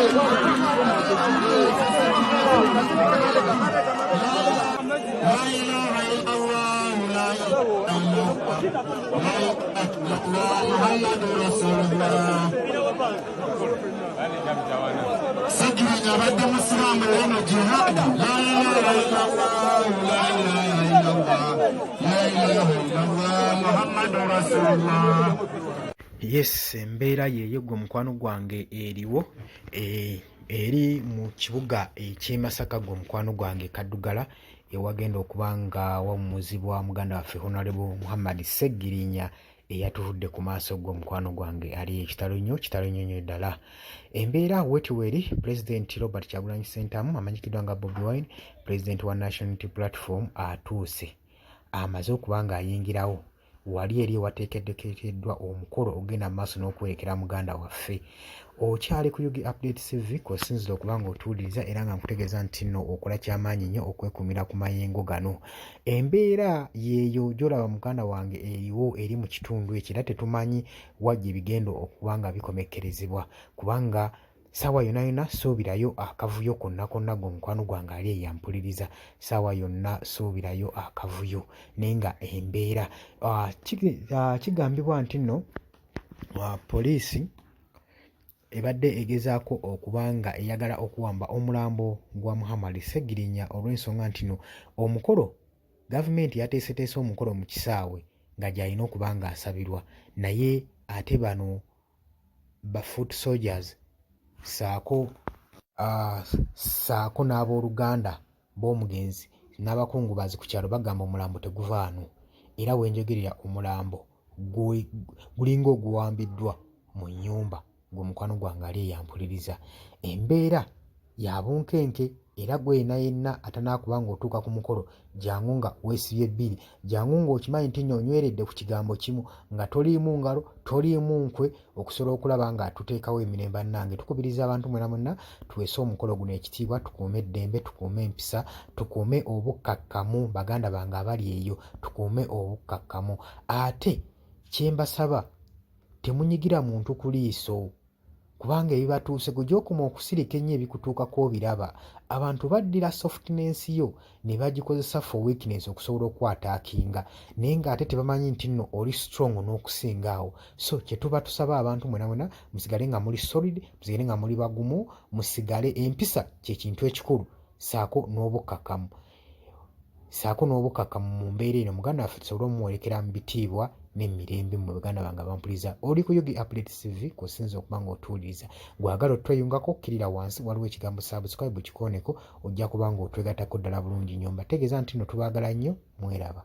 سجل عبد المسلم لأنه جهاد لا إله إلا الله لا إله إلا الله لا إله إلا الله محمد رسول الله. Yes, embeera yeeyo gwe mukwano gwange eriwo eri mu kibuga eky'e Masaka gwe mukwano gwange Kaddugala ewagenda okuba nga wawummuzibwa muganda waffe Honorable Muhammad Seggirinya eyatuvudde ku maaso gwe mukwano gwange ali ekitalo nnyo ddala. Embeera wetiweri President Robert Kyagulanyi Ssentamu amanyikiddwa nga Bobi Wine, President wa National Unity Platform atuuse amaze okuba nga ayingirawo wali eri wateekeddwa omukolo ogenda mu maaso n'okwerekera muganda waffe. Okyali ku Yugi Update TV kw'osinzira okuba nga otuwuliriza era nga nkutegeeza nti nno okola kyamaanyi nnyo okwekumira ku mayengo gano. Embeera yeeyo gy'olaba muganda wange eriwo eri mu kitundu ekyo era tetumanyi wajja ebigenda okuba nga bikomekkerezebwa kubanga saawa yonna soobirayo akavuyo konna gwe mukwano gwange ali eyampuliriza saawa yonna soobirayo akavuyo naye nga embeera kigambibwa nti nno poliisi ebadde egezaako okuba nga eyagala okuwamba omulambo gwa Muhammad Seggirinya olw'ensonga nti no omukolo gavumenti yateeseteese omukolo mu kisaawe nga gy'alina okuba nga asabirwa naye ate bano ba foot soldiers saako n'abooluganda b'omugenzi n'abakungubazi ku kyalo bagamba omulambo teguvaano era wenjogerera omulambo gulinga oguwambiddwa mu nnyumba gwe mukwano gwange ali eyampuliriza. Embeera ya bunkenke era gwe yenna atanaakuba ng'otuuka ku mukolo jangu nga weesibye bbiri jangu ng'okimanyi nti nno onyweredde ku kigambo kimu nga toliimu ngalo toliimu nkwe okusobola okulaba nga tuteekawo emirembe annange. Tukubiriza abantu mwena tuweese omukolo guno ekitiibwa, tukuume eddembe, tukuume empisa, tukuume obukkakkamu baganda bange abali eyo, tukuume obukkakkamu. Ate kye mbasaba temunyigira muntu ku liiso kubanga ebibatuuse gwe gy'okuma okusirika ennyo ebikutuukako obiraba. Abantu baddira softness yo ne bagikozesa for weakness okusobola okwataakinga naye ng'ate tebamanyi nti nno oli strong n'okusinga awo. So kye tuba tusaba abantu mwena musigale nga muli solid, musigale nga muli bagumu, musigale empisa kye kintu ekikulu saako n'obukkakkamu mu mbeera eno muganda waffe tusobole omumwolekera mu bitiibwa n'emirembe mu baganda bange abampuliriza. Oli ku Yugi Update TV kw'osinza okuba nga otuwuliriza gwagala otweyungako kkirira wansi waliwo ekigambo subscribe kikooneko ojja kuba nga otwegattako ddala bulungi nnyo. Mbategeeza nti nno tubaagala nnyo mweraba.